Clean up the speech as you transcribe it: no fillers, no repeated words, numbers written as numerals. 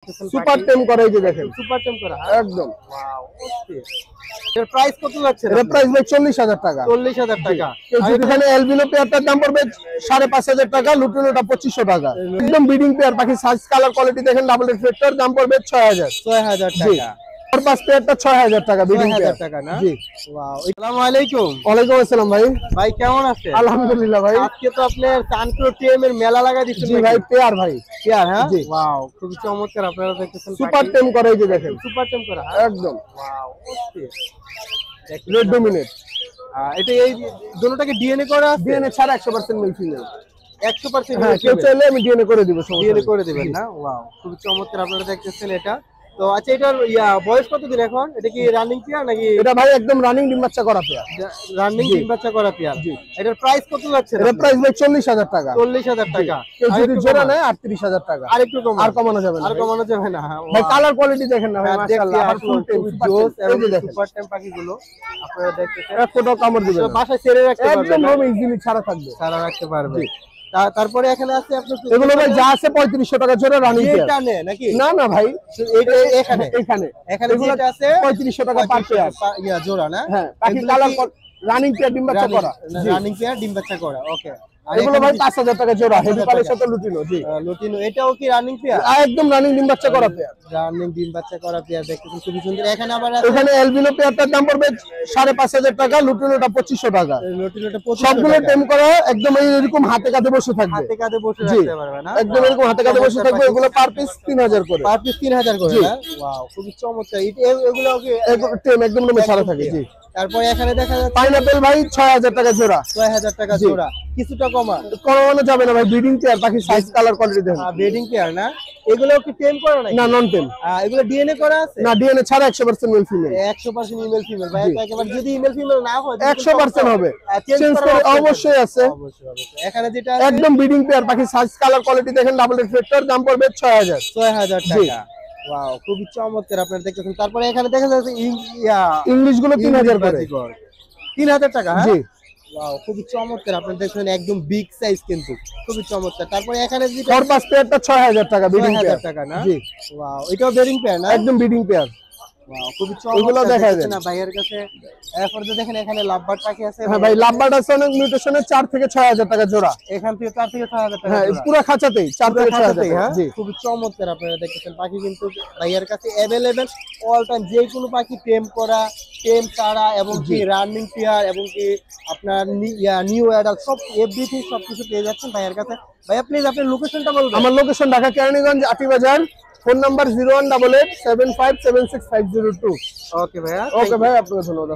Super টেম করা, এই যে দেখেন সুপার টেম করা একদম। ওয়াও অস্থির। এর প্রাইস কত যাচ্ছে? এর প্রাইস ভাই 40,000 টাকা। 40,000 টাকা। আর এখানে এলবিনো পেয়ারটার দাম পড়বে 5,500 টাকা, লুটিনোটা 2500 টাকা। একদম ব্রিডিং পেয়ার, পাখি সাইজ কালার কোয়ালিটি দেখেন, ডাবল রিফ্লেক্টর, দাম পড়বে 6,000 টাকা। আর পাঁচ পেয়ারটা 6,000 টাকা ব্রিডিং পেয়ার টাকা না? জি। ওয়াও। আসসালামু আলাইকুম। ওয়ালাইকুম আসসালাম ভাই। ভাই কেমন আছেন? আলহামদুলিল্লাহ ভাই। আজকে তো আপনার চানপুর টিএম এর মেলা লাগা দিচ্ছেন। জি ভাই, পেয়ার ভাই। পেয়ার হ্যাঁ? জি। ওয়াও খুবই চমৎকার, আপনারা দেখতেছেন সুপার টেম করা, এই যে দেখেন সুপার টেম করা একদম। ওয়াও অস্থির। Red dominate. এটা এই দুটোটাকে ডিএনএ করা আছে? ডিএনএ ছাড়া 100% মেল ফিমেল। 100% হ্যাঁ, কেউ চাইলে আমি ডিএনএ করে দিব, ডিএনএ করে দিবেন না? ওয়াও খুবই চমৎকার, আপনারা দেখতেছেন এটা। তো আচ্ছা, এটার বয়স কতদিন এখন? এটা কি রানিং পেয়ার নাকি? এটা ভাই একদম রানিং ডিম বাচ্চা করা পেয়ার। রানিং ডিম বাচ্চা করা পেয়ার। জি। এটার প্রাইস কত যাচ্ছে? এর প্রাইস ভাই 40,000 টাকা। 40,000 টাকা। কেউ যদি জোড়া নেয় 38,000 টাকা। আরেকটু কম? আর কমানো যাবে না। আর কমানো যাবে না? ভাই কালার কোয়ালিটি দেখেন না ভাই, মাশাআল্লাহ। আর ফুল টেম জোস এবং দেখেন সুপার টেম পাখিগুলো আপনারা দেখতেছেন। এক ফটো কামড় দিবেন না। বাসায় ছেড়ে রাখতে পারবেন, একদম রুম ইজিলি ছাড়া থাকবে, সারা রাখতে পারবে। তারপরে এখানে আছে আপনার এগুলো ভাই যা আছে 3500 টাকা জোড়া রানিং পেয়ার। এটা নেই নাকি? না না ভাই, এটা এখানে এখানে এগুলো আছে 3500 টাকা পার পেয়ার। জোড়া না? হ্যাঁ, বাকি কালার রানিং পেয়ার ডিম বাচ্চা করা। রানিং পেয়ার ডিম বাচ্চা করা। ওকে। এগুলো ভাই 5,000 টাকা জোড়া, হেভি পালের সাথে লুটিনো। জি, লুটিনো। এটাও কি রানিং পেয়ার? একদম রানিং ডিম বাচ্চা করা পেয়ার। রানিং ডিম বাচ্চা করা পেয়ার দেখতেছেন খুবই সুন্দর। এখানে আবার এখানে এলবিনো পেয়ারটার দাম পড়বে 5,500 টাকা, লুটিনোটা 2500 টাকা। লুটিনোটা সবগুলো টেম করা, একদম এরকম হাতে কাঁধে বসে থাকবে। হাতে কাঁধে বসে জি, রাখতে পারবে না? একদম এরকম হাতে কাঁধে বসে থাকবে। এগুলো পার পিস 3,000 করে। পার পিস 3,000 করে জি। না? ওয়াও খুবই চমৎকার। এগুলো কি টেম একদম রুমে ছাড়া থাকে। জি। তারপরে এখানে দেখা যাচ্ছে পাইনাপেল ভাই 6,000 টাকা জোড়া। 6,000 টাকা জোড়া। কিছুটা কমা? কমানো যাবে না ভাই, ব্রিডিং পেয়ার, পাখি সাইজ কালার কোয়ালিটি দেখেন। ব্রিডিং পেয়ার না? এগুলো কি টেম করা নাকি? না, নন টেম। এগুলো ডিএনএ করা আছে? না, ডিএনএ ছাড়া 100% মেল ফিমেল। 100% email female. ভাই একেবারে যদি ইমেল ফিমেল না হয় 100% হবে। চেঞ্জ চেঞ্জ করে অবশ্যই আছে। অবশ্যই। এখানে যেটা আছে একদম ব্রিডিং পেয়ার, পাখি সাইজ কালার কোয়ালিটি দেখেন, ডাবল রিফ্লেক্টর, দাম পড়বে 6,000 টাকা। ওয়াও খুবই চমৎকার, আপনারা দেখতেছেন। তারপরে এখানে দেখা যাচ্ছে ইংলিশ গুলো 3,000 করে। 3,000 টাকা। জি। ওয়াও খুবই চমৎকার, আপনারা দেখছেন একদম বিগ সাইজ কিন্তু খুবই চমৎকার। তারপরে এখানে যেটা ফরপাস পেয়ারটা 6,000 টাকা ব্রিডিং 6,000 পেয়ার। টাকা না? জি। ওয়াও এটাও বেরিং পেয়ার না? একদম ব্রিডিং পেয়ার। ওয়াও খুবই এগুলো চমৎকার। দেখায় দেখছেন না ভাইয়ের কাছে? এরপর দেখেন এখানে লাভবার্ড পাখি আছে। হ্যাঁ ভাই, লাভবার্ড আছে অনেক মিউটেশনে, 4 থেকে 6,000 টাকা জোড়া। এখান থেকে 4 থেকে 6,000 টাকা হ্যাঁ, জোড়া। পুরো খাঁচাতেই 4 থেকে 6,000 টাকা। হ্যাঁ জি। খুবই চমৎকার, আপনারা দেখতেছেন পাখি কিন্তু ভাইয়ের কাছে अवेलेबल অল টাইম। যে কোনো পাখি টেম করা, টেম ছাড়া এবং কি রানিং পেয়ার এবং কি আপনার নিউ অ্যাডাল্ট সব এভরিথিং সবকিছু পেয়ে যাচ্ছেন ভাইয়ের কাছে। ভাইয়া প্লিজ আপনার লোকেশনটা বলবেন। আমার location Dhaka Keraniganj Atibazar, phone number 01887576 502। ওকে ভাইয়া, ওকে ভাই, আপনাকে ধন্যবাদ।